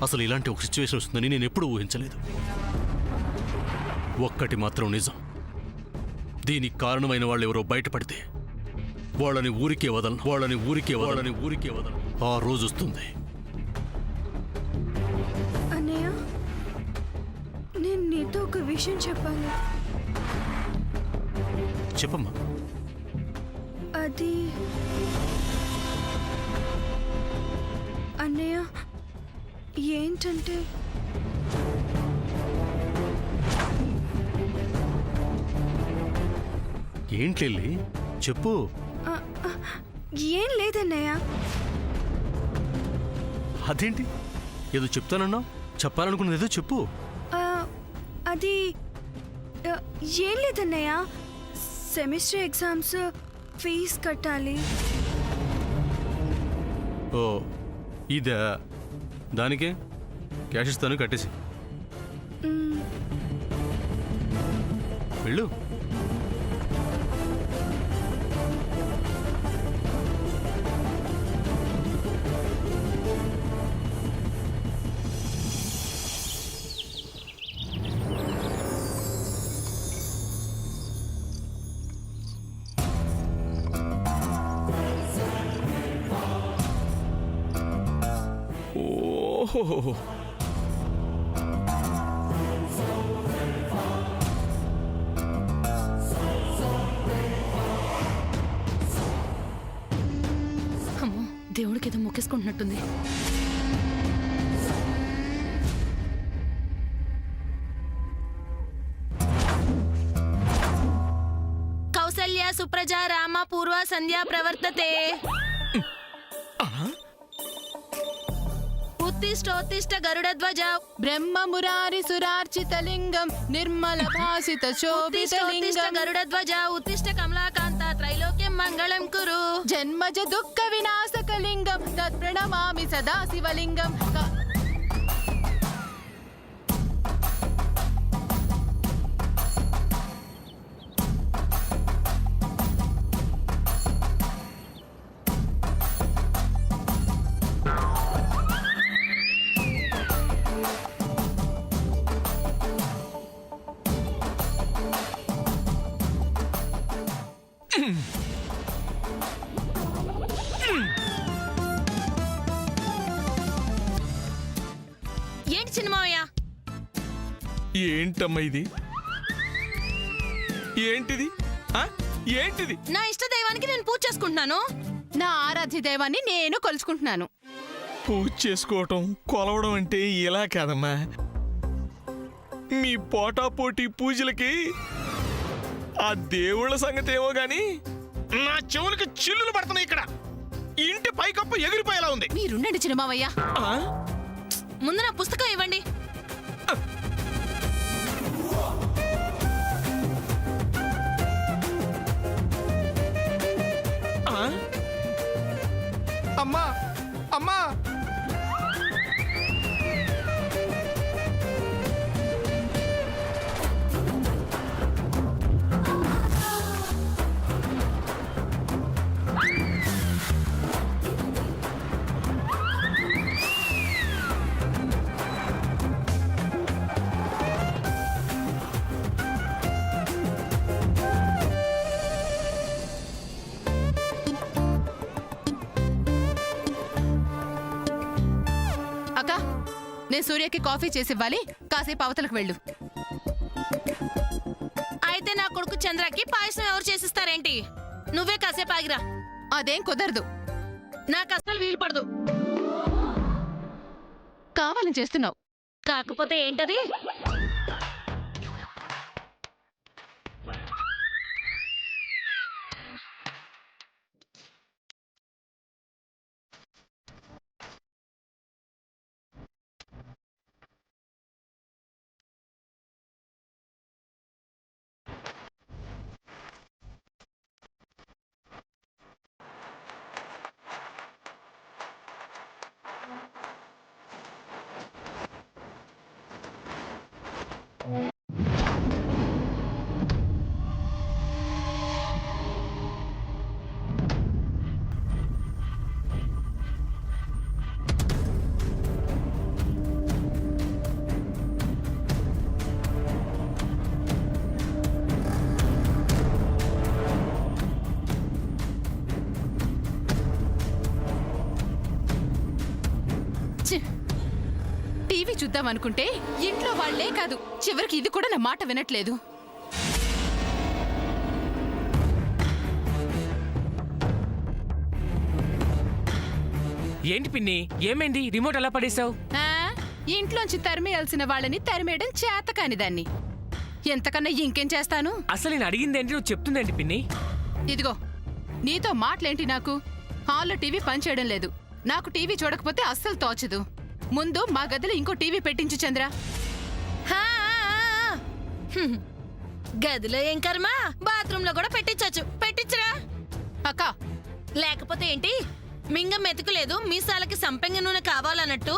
అసలు ఇలాంటి ఒక సిచ్యువేషన్ వస్తుందని నేను ఎప్పుడూ ఊహించలేదు. ఒక్కటి మాత్రం నిజం, దీనికి కారణమైన వాళ్ళు ఎవరో బయటపడితే వాళ్ళని ఊరికే వదలను. ఆ రోజు వస్తుంది. అన్నయ్య, నేను నీతో ఒక విషయం చెప్పాలి. చెప్పమ్మా. అది అన్నయ్య, ఏంటంటే ఏంటి చెప్పు. ఏం లేదన్నయ్య. అదేంటి ఏదో చెప్తానన్నావు, చెప్పాలనుకున్నది ఏదో చెప్పు. అది ఏం లేదన్నయ్య, సెమిస్టర్ ఎగ్జామ్స్ ఫీజు కట్టాలి. ఓ ఇదా, దానికే క్యాష్ ఇస్తాను, కట్టేసి వెళ్ళు. ఓహో, అమ్మో, దేవుడికి ఏదో మొక్కేసుకుంటున్నట్టుంది. కౌసల్య సుప్రజ రామ పూర్వ సంధ్యా ప్రవర్తతే. ఉత్తిష్టోత్తిష్ట గరుడధ్వజ బ్రహ్మ మురారి సురార్చితలింగం నిర్మల భాసిత శోభితలింగం గరుడధ్వజ ఉత్తిష్ట కమలాకాంత త్రైలోక్యం మంగళం కురు. జన్మజ దుఃఖ వినాశకలింగం తత్ప్రణమామి సదా శివలింగం. ఏంటి చిన్నమావయ్య? ఏంటమ్మా ఇది? ఏంటిది? ఏంటిది? నా ఇష్ట దైవానికి నేను పూజ చేసుకుంటున్నాను. నా ఆరాధ్య దైవాన్ని నేను కొలుచుకుంటున్నాను. పూజ చేసుకోవటం, కొలవడం అంటే ఇలా కాదమ్మా. మీ పోటాపోటీ పూజలకి ఆ దేవుళ్ళ సంగతి ఏమో గాని నా చెవులకి చిల్లులు పడుతున్నాయి. ఇక్కడ ఇంటి పైకప్పు ఎగిరిపోయేలా ఉంది. మీరుండండి చిన్నమావయ్య. ముందు నా పుస్తకం ఇవ్వండి. అమ్మా అమ్మా, అక్క, నేను సూర్యకి కాఫీ చేసి ఇవ్వాలి, కాసేపు అవతలకు వెళ్ళు. అయితే నా కొడుకు చంద్రకి పాయసం ఎవరు చేసిస్తారేంటి? నువ్వే కాసేపు ఆగిరా. అదేం కుదరదు. నాకు అసలు వీలు పడదు. కావాలని చేస్తున్నావు. కాకపోతే ఏంటది? చూద్దామనుకుంటే ఇంట్లో వాళ్లే కాదు, చివరికి ఇది కూడా నా మాట వినట్లేదు. ఏంటి పిన్ని, ఏమైంది? రిమోట్ ఎలా పడేశావు? ఆ, ఇంట్లోంచి తరిమేయాల్సిన వాళ్ళని తరిమేయడం చేతకాని దాన్ని. ఎంతకన్నా ఇంకేం చేస్తాను? అసలు నేను అడిగిందేంటి, నువ్వు చెప్తుందేంటి పిన్ని? ఇదిగో, నీతో మాటలేంటి నాకు? హాల్లో టీవీ పనిచేయడం లేదు. నాకు టీవీ చూడకపోతే అస్సలు తోచదు. ముందు మా గదిలో ఇంకో టీవీ పెట్టించు చంద్ర. హా, హ్మ్. గదిలో ఏం కర్మ, బాత్రూమ్ లో కూడా పెట్టించొచ్చు. పెట్టించరా? అక్క, లేకపోతే ఏంటి, మింగం మెతుకులేదు మీసాలకి సంపెంగ నూనె కావాలన్నట్టు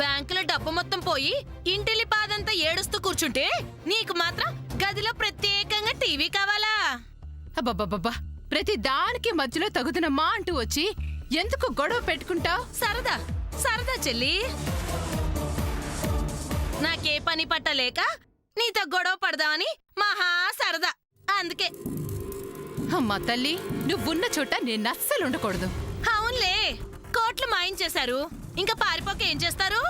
బ్యాంకులో డబ్బు మొత్తం పోయి ఇంటిలి పాదంతా ఏడుస్తూ కూర్చుంటే నీకు మాత్రం గదిలో ప్రత్యేకంగా టీవీ కావాలా? అబ్బబ్బబ్బబ్బా, ప్రతి దానికి మధ్యలో తగుదనమ్మా అంటూ వచ్చి ఎందుకు గొడవ పెట్టుకుంటావు? సరదా సరదా చెల్లి, నాకే పని పట్టలేక నీతో గొడవ పడదామని మహా సరదా, అందుకే. అమ్మా తల్లి, నువ్వున్న చోట నేను అస్సలు ఉండకూడదు. అవునులే, కోట్లు మాయించేశారు, ఇంకా పారిపోక ఏం చేస్తారు?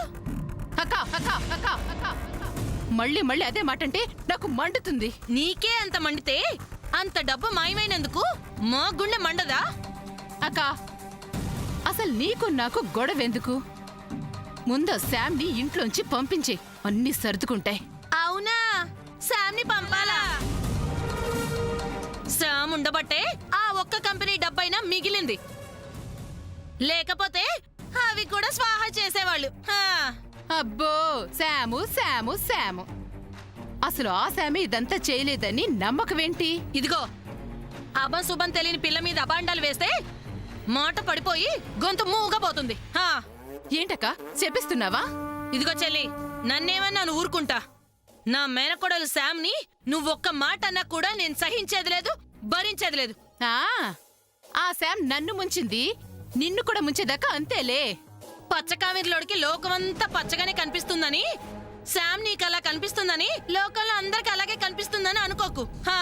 అక్క అక్క అక్క అక్క, మళ్ళీ మళ్ళీ అదే మాట అంటే నాకు మండుతుంది. నీకే అంత మండితే అంత డబ్బు మాయమైనందుకు మా గుండె మండదా? అక్క, అసలు నీకు నాకు గొడవెందుకు? ముందు శామ్ని ఇంట్లోంచి పంపించే, అన్నీ సర్దుకుంటాయి. అవునా, శామ్ని పంపాలా? శామ్ ఉండబట్టే ఆ ఒక్క కంపెనీ డబ్బైనా మిగిలింది, లేకపోతే అవి కూడా స్వాహా చేసేవాళ్ళు. హా. అబ్బో, శాము శాము శాము, అసలు ఆ శామి ఇదంతా చేయలేదని నమ్మకమేంటి? ఇదిగో, అభశుభం తెలియని పిల్ల మీద అబాండాలు వేస్తే మాట పడిపోయి గొంతు మూగబోతుంది. హా. ఏంటక్క చెప్పిస్తున్నావా? ఇదిగో చెల్లి, నన్నేమన్నా నువ్వు ఊరుకుంటా. నా మేనకోడలు శామ్ని నువ్వొక్క మాట అన్నా కూడా నేను సహించేది లేదు, భరించేది లేదు. ఆ శామ్ నన్ను ముంచింది, నిన్ను కూడా ముంచేదాకా అంతేలే. పచ్చకామెర్లోడికి లోకమంతా పచ్చగానే కనిపిస్తుందని, శామ్ నీకు అలా కనిపిస్తుందని లోకంలో అందరికి అలాగే కనిపిస్తుందని అనుకోకు. హా.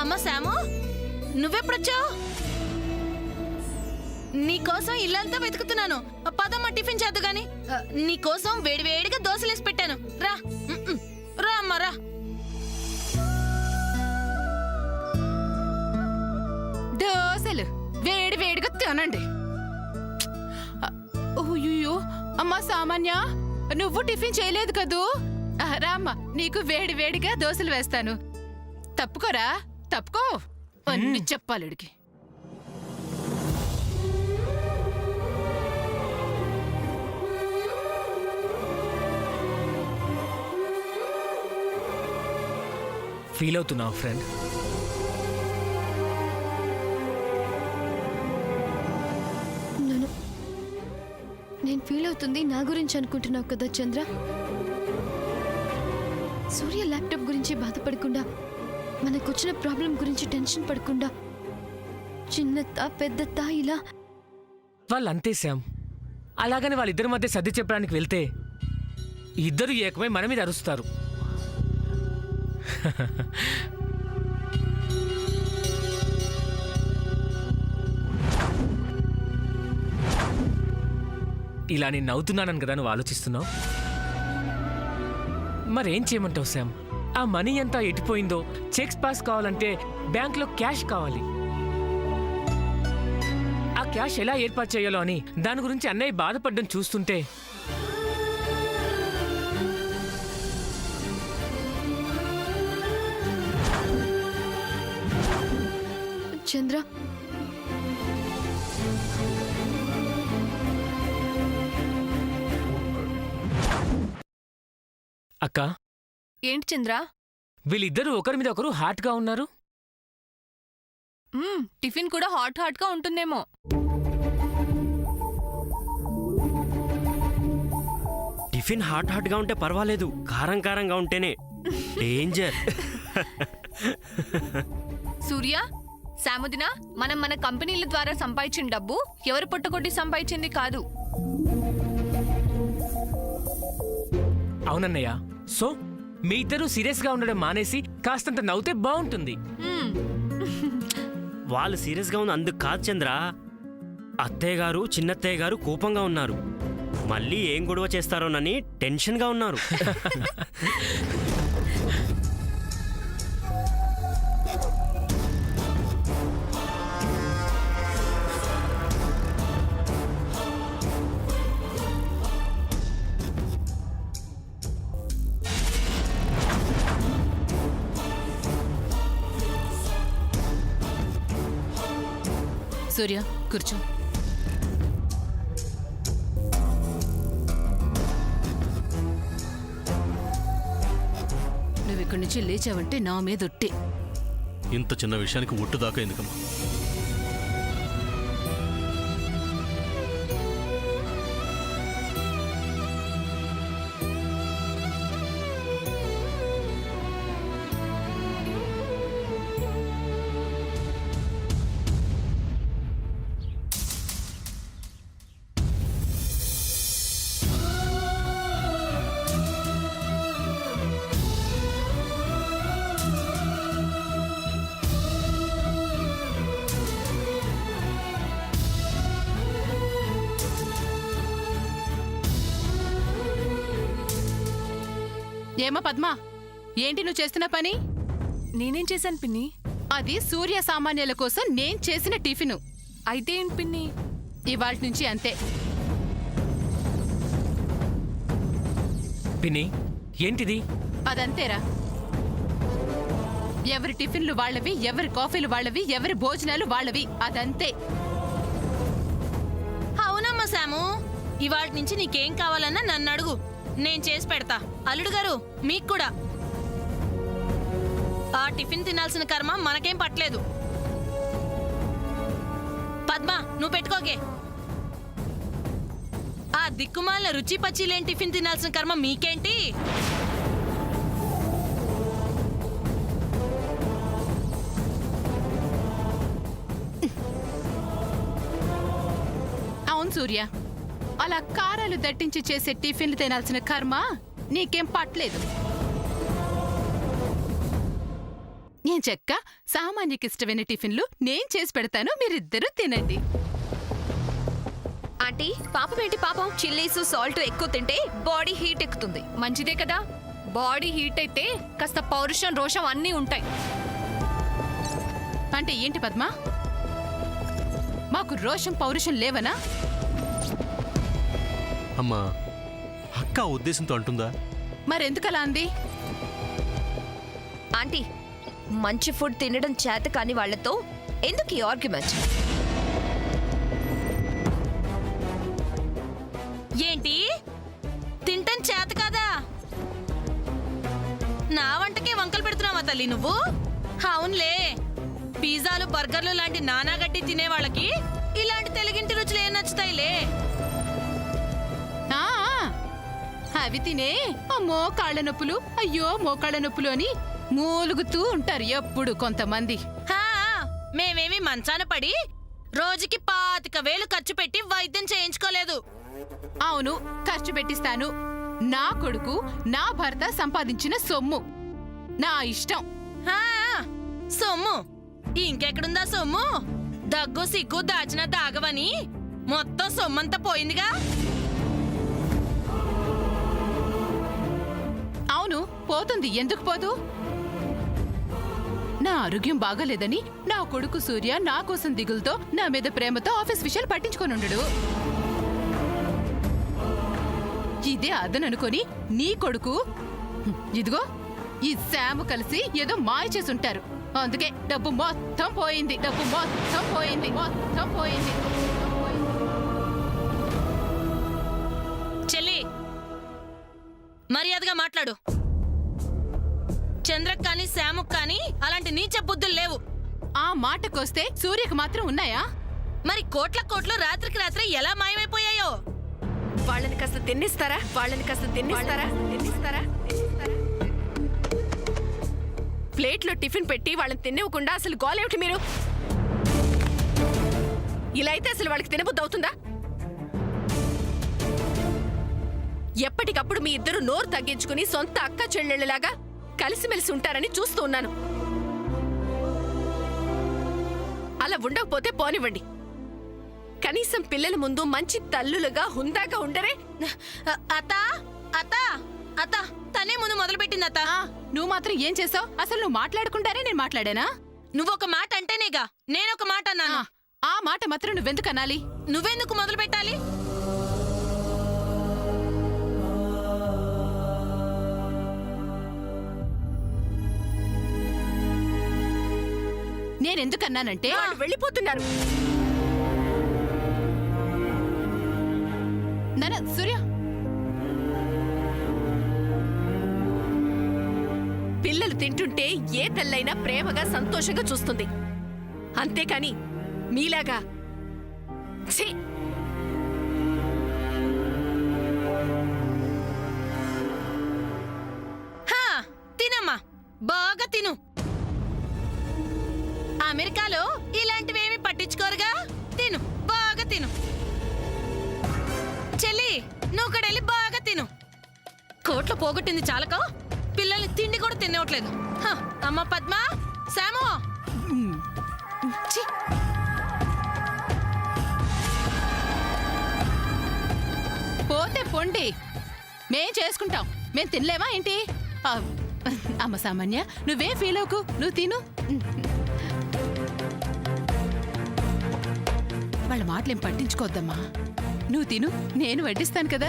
అమ్మ శాము, నువ్వెప్పుడొచ్చావు? నీకోసం ఇల్లంతా వెతుకుతున్నాను. పదమ్మ టిఫిన్ చేద్దు గాని. నీకోసం వేడివేడిగా దోశలేసి పెట్టాను. రా రా అమ్మా రా. దోశలు వేడి వేడిగా తినండి. ఓయ్యో, అమ్మా సామాన్య, నువ్వు టిఫిన్ చేయలేదు కదూ? రామ్మా, నీకు వేడి వేడిగా దోశలు వేస్తాను. తప్పుకోరా, తప్పుకో. అన్ని చెప్పాలిడికి. ఫీల్ అవుతున్నావు ఫ్రెండ్? నేను ఫీల్ అవుతుంది నా గురించి అనుకుంటున్నావు కదా చంద్ర. సూర్య ల్యాప్టాప్ గురించి బాధపడకుండా, మనకొచ్చిన ప్రాబ్లం గురించి టెన్షన్ పడకుండా, చిన్నత్తా పెద్దత్తా ఇలా వాళ్ళంతే శామ్. అలాగని వాళ్ళిద్దరి మధ్య సర్ది చెప్పడానికి వెళ్తే ఇద్దరు ఏకమై మన మీద అరుస్తారు. ఇలా నేను నవ్వుతున్నానని కదా నువ్వు ఆలోచిస్తున్నావు. మరేం చేయమంటావు శామ్? ఆ మనీ ఎంత ఎట్టిపోయిందో. చెక్స్ పాస్ కావాలంటే బ్యాంక్లో క్యాష్ కావాలి. ఆ క్యాష్ ఎలా ఏర్పాటు చేయాలో అని దాని గురించి అన్నయ్య బాధపడడం చూస్తుంటే చంద్ర, అక్క, ఏంటి చంద్ర? వీళ్ళిద్దరూ ఒకరి మీద ఒకరు హాట్గా ఉన్నారు. టిఫిన్ కూడా హాట్ గా ఉంటుందేమో. టిఫిన్ హాట్ గా ఉంటే పర్వాలేదు, కారం కారంగా ఉంటేనే డేంజర్. సూర్య, సాముదిన, మనం మన కంపెనీల ద్వారా సంపాదించిన డబ్బు ఎవరు పొట్టకొట్టి సంపాదించింది కాదు. అవునన్నయ్య. సో మీ ఇద్దరు సీరియస్గా ఉండడం మానేసి కాస్తంత నవ్వుతే బాగుంటుంది. వాళ్ళు సీరియస్గా ఉంది అందుకు కాదు చంద్ర. అత్తయ్య గారు చిన్నత్తయ్య గారు కోపంగా ఉన్నారు. మళ్ళీ ఏం గొడవ చేస్తారోనని టెన్షన్గా ఉన్నారు. సూర్య కూర్చో. నువ్వు ఇక్కడి నుంచి లేచావంటే నా మీద ఒట్టే. ఇంత చిన్న విషయానికి ఒట్టు దాకా ఎందుకమ్మా? ఏమో పద్మా, ఏంటి నువ్వు చేస్తున్న పని? నేనేం చేశాను పిన్ని? అది సూర్య సామాన్యుల కోసం నేను చేసిన టిఫిను. అయితే ఏంటి పిన్ని? ఇవాళ నుంచి అంతే. పిన్ని ఏంటిది? అదంతేరా. ఎవరి టిఫిన్లు వాళ్ళవి, ఎవరి కాఫీలు వాళ్ళవి, ఎవరి భోజనాలు వాళ్ళవి. అదంతే. అవునమ్మా శాము, ఇవాళ నుంచి నీకేం కావాలన్నా నన్ను అడుగు, నేను చేసి పెడతా. అల్లుడు గారు మీకు కూడా ఆ టిఫిన్ తినాల్సిన కర్మ మనకేం పట్టలేదు. పద్మ నువ్వు పెట్టుకోగే. ఆ దిక్కుమాల రుచి పచ్చి లేని టిఫిన్ తినాల్సిన కర్మ మీకేంటి? అవును సూర్య, అలా కారాలు దట్టించి చేసే టిఫిన్లు తినాల్సిన కర్మ నీకేం పట్టలేదు. నేను చెక్క సామాన్యకిష్టమైన టిఫిన్లు నేను చేసి పెడతాను, మీరిద్దరూ తినండి. ఆంటీ పాపం ఏంటి పాపం, చిల్లీస్ సాల్ట్ ఎక్కువ తింటే బాడీ హీట్ ఎక్కుతుంది. మంచిదే కదా, బాడీ హీట్ అయితే కాస్త పౌరుషం రోషం అన్నీ ఉంటాయి. అంటే ఏంటి పద్మ, మాకు రోషం పౌరుషం లేవనా? అమ్మా, అక్క ఉద్దేశంతో అంటుందా? మరెందుకలా అంది? ఆంటీ మంచి ఫుడ్ తినడం చేత కాని వాళ్లతో ఎందుకు ఈ ఆర్గ్యుమెంట్? ఏంటి తింటం చేత కదా? నా వంటకే వంకలు పెడుతున్నావా తల్లి నువ్వు? అవునులే, పిజ్జాలు బర్గర్లు లాంటి నానాగడ్డి తినే వాళ్ళకి ఇలాంటి తెలుగింటి రుచులు ఏం నచ్చుతాయిలే. ఆ, అవి తినే అమ్మో కాళ్ళ నొప్పులు, అయ్యో మోకాళ్ళ నొప్పులు అని మూలుగుతూ ఉంటారు ఎప్పుడు కొంతమంది. హా, మేమేమి మంచాన పడి రోజుకి 25,000 ఖర్చు పెట్టి వైద్యం చేయించుకోలేదు. అవును, ఖర్చు పెట్టిస్తాను. నా కొడుకు నా భర్త సంపాదించిన సొమ్ము, నా ఇష్టం. హా, సొమ్ము ఇంకెక్కడుందా సొమ్ము? దగ్గు సిగ్గు దాచిన దాగవని మొత్తం సొమ్మంతా పోయిందిగా. అవును పోతుంది, ఎందుకు పోదు? నా ఆరోగ్యం బాగాలేదని నా కొడుకు సూర్య నా కోసం దిగులుతో, నా మీద ప్రేమతో ఆఫీస్ విషయాలు పట్టించుకొనుండడు. ఇదే అదననుకొని నీ కొడుకు ఇదిగో ఈ శాము కలిసి ఏదో మాయ చేసుంటారు. అందుకే డబ్బు మొత్తం పోయింది, డబ్బు మొత్తం పోయింది, మొత్తం పోయింది. చెల్లి మర్యాదగా మాట్లాడు. చంద్రక్ కానీ శ్యాముక్ కానీ అలాంటి నీచ బుద్ధులు లేవు. ఆ మాటకొస్తే సూర్యకు మాత్రం ఉన్నాయా? మరి కోట్ల కోట్లు రాత్రికి రాత్రి ఎలా మాయమైపోయాయో. వాళ్ళని కాస్త తిన్నిస్తారా? వాళ్ళని కాస్త తిన్నిస్తారా? తిన్నిస్తారా? ప్లేట్లో టిఫిన్ పెట్టి వాళ్ళని తినివ్వకుండా అసలు గోలేమిటి మీరు? ఇలా అయితే అసలు వాళ్ళకి తినబుద్ధి అవుతుందా? ఎప్పటికప్పుడు మీ ఇద్దరు నోరు తగ్గించుకుని సొంత అక్క చెల్లెళ్ళలాగా కలిసిమెలిసి ఉంటారని చూస్తూ ఉన్నాను. అలా ఉండకపోతే పోనివ్వండి. కనీసం పిల్లల ముందు మంచి తల్లులుగా హుందాగా ఉండరే. అత్త అత్త అత్త తనే ముందు మొదలు పెట్టింది అత్త. నువ్వు మాత్రం ఏం చేసావు? అసలు నువ్వు మాట్లాడుకుంటానే నేను మాట్లాడానా? నువ్వొక మాట అంటేనేగా నేనొక మాట అన్నాను. ఆ మాట మాత్రం నువ్వెందుకు అనాలి? నువ్వెందుకు మొదలు పెట్టాలి? నేనెందుకన్నానంటే వాళ్ళు వెళ్ళిపోతున్నారు. నాన్న సూర్య, పిల్లలు తింటుంటే ఏ తల్లైనా ప్రేమగా సంతోషంగా చూస్తుంది. అంతేకాని మీలాగా ఛీ! హా, తినమ్మా, బాగా తిను. అమెరికాలో ఇలాంటివేమి పట్టించుకోరుగా. తిను, బాగా తిను. చెల్లి, నువ్వు కూడా వెళ్ళి బాగా తిను. కోట్లో పోగొట్టింది చాలక పిల్లల్ని తిండి కూడా తినవట్లేదు. అమ్మ పద్మ, శాము, ఛీ! పోతే పొండి, మేం చేసుకుంటాం. మేం తినలేమా ఏంటి? అమ్మ సామాన్య, నువ్వేం ఫీల్ అవ్వకు, నువ్వు తిను. వాళ్ళ మాటలేం పట్టించుకోవద్దమ్మా. నువ్వు తిను, నేను వడ్డిస్తాను కదా.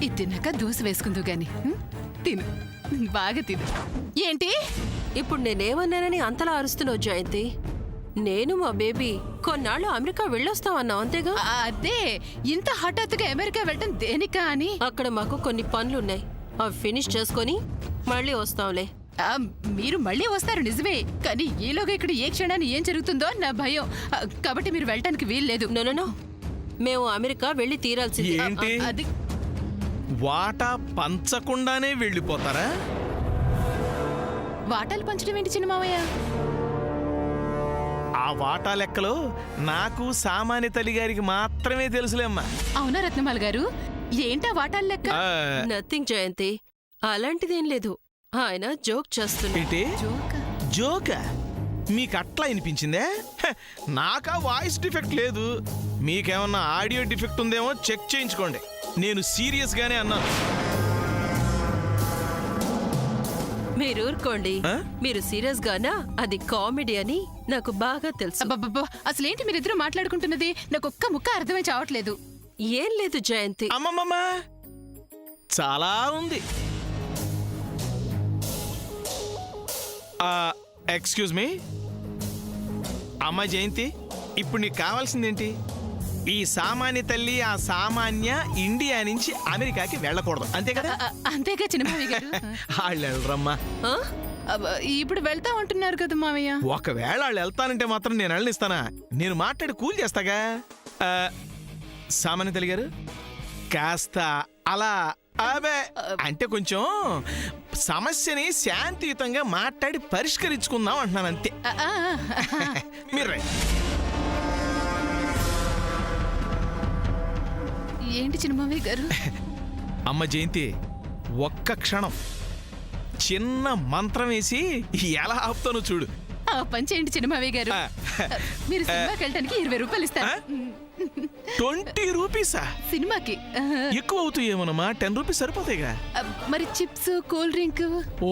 ఇది తిన్నాక దోశ వేసుకుందు గాని తిను, బాగా తిను. ఏంటి ఇప్పుడు నేనేమన్నానని అంతలా అరుస్తున్నావు జయంతి? నేను మా బేబీ కొన్నాళ్ళు అమెరికా వెళ్ళొస్తామన్నావు అంతేగా? అదే, ఇంత హఠాత్తుగా అమెరికా వెళ్ళటం దేనికా అని. అక్కడ మాకు కొన్ని పనులున్నాయి, అవి ఫినిష్ చేసుకొని మళ్ళీ వస్తాంలే. మీరు మళ్ళీ వస్తారు నిజమే, కానీ ఈలోగా ఇక్కడ ఏ క్షణాన్ని ఏం జరుగుతుందో నా భయం. కాబట్టి మీరు వెళ్ళటానికి వీల్లేదు. నో, మేము అమెరికా వెళ్ళి తీరాల్సింది. ఏంటి? అది వాటా పంచకుండానే వెళ్ళిపోతారా? వాటాలు పంచడం ఏంటి చిన్న మావయ్య? ఆ వాటా లెక్కలో నాకు సామాన్య తల్లి గారికి మాత్రమే తెలుసులేమ్మా. అవునా రత్నమాల గారు, ఏంటా వాటాల లెక్క? నథింగ్ జయంతి, అలాంటిదేం లేదు. ఆయన జోక్ చేస్తున్నా. ఏంటి జోకా? జోకా? మీకు అట్లా వినిపించిందే? నాకా వాయిస్ డిఫెక్ట్ లేదు. మీకేమన్నా ఆడియో డిఫెక్ట్ ఉందేమో చెక్ చేయించుకోండి. నేను సీరియస్ గానే అన్నాను. మీరు ఊరుకోండి. మీరు సీరియస్ గానా? అది కామెడీ అని నాకు బాగా తెలుసు. అబ్బబ్బబ్బా, అసలేంటి మీరిద్దరూ మాట్లాడుకుంటున్నది? నాకు ఒక్క ముక్క అర్థమై చావట్లేదు. ఏం లేదు జయంతి. అమ్మమ్మమ్మ, చాలా ఉంది. ఎక్స్క్యూజ్ మీ అమ్మ జయంతి, ఇప్పుడు నీకు కావాల్సిందేంటి? ఈ సామాన్య తల్లి ఆ సామాన్య ఇండియా నుంచి అమెరికాకి వెళ్ళకూడదు, అంతే కదా? అంతేగా చిన్న మావయ్య గారు. వాళ్ళు వెళ్ళరమ్మా. ఇప్పుడు వెళ్తా ఉంటున్నారు కదా మావయ్య. ఒకవేళ వాళ్ళు వెళ్తానంటే మాత్రం నేను వెళ్ళనిస్తానా? నేను మాట్లాడి కూల్ చేస్తాగా. సామాన్య తల్లి గారు, కాస్త అలా అబే అంటే కొంచెం సమస్యని శాంతియుతంగా మాట్లాడి పరిష్కరించుకుందాం అంటున్నాను, అంతే. మీరు రండి. ఏంటి చిన్న మావయ్య గారు? అమ్మ జయంతి, ఒక్క క్షణం చిన్న మంత్రం వేసి ఎలా ఆపుతానో చూడు. పని చేయండి చిన్న మావయ్య గారు. మీరు సినిమాకి వెళ్ళడానికి 20 రూపాయలు ఇస్తారు. 20 రూపీసా? సినిమాకి ఎక్కువ అవుతాయి ఏమోనమ్మా, 10 రూపీస్ సరిపోతాయిగా. మరి చిప్స్, కూల్ డ్రింక్. ఓ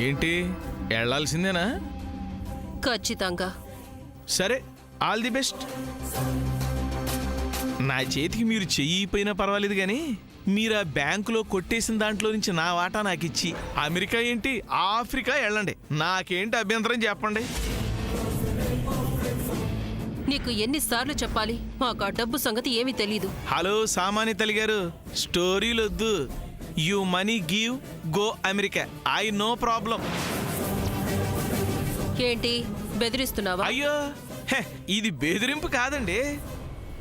ఏంటి, వెళ్ళాల్సిందేనా? ఖచ్చితంగా. సరే, ఆల్ ది బెస్ట్. నా చేతికి మీరు చెయ్యిపోయినా పర్వాలేదు, కానీ మీరు ఆ బ్యాంకులో కొట్టేసిన దాంట్లో నుంచి నా వాటా నాకు ఇచ్చి అమెరికా ఏంటి ఆఫ్రికా వెళ్ళండి, నాకేంటి అభ్యంతరం చెప్పండి. నీకు ఎన్నిసార్లు చెప్పాలి? మాకు ఆ డబ్బు సంగతి ఏమీ తెలీదు. హలో సామాన్య తల్లి గారు, స్టోరీలు వద్దు. You money give, go America. I know problem. ఏంటి బెదిరిస్తున్నావా? అయ్యో హె, ఇది బెదిరింపు కాదండి,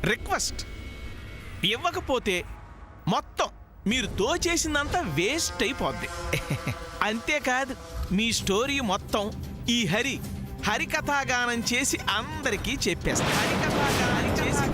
రిక్వెస్ట్. ఇవ్వకపోతే మొత్తం మీరు దోచేసిందంతా వేస్ట్ అయిపోద్ది. అంతేకాదు మీ స్టోరీ మొత్తం ఈ హరికథాగానం చేసి అందరికీ చెప్పేస్తా. హరికథాగానం చేసి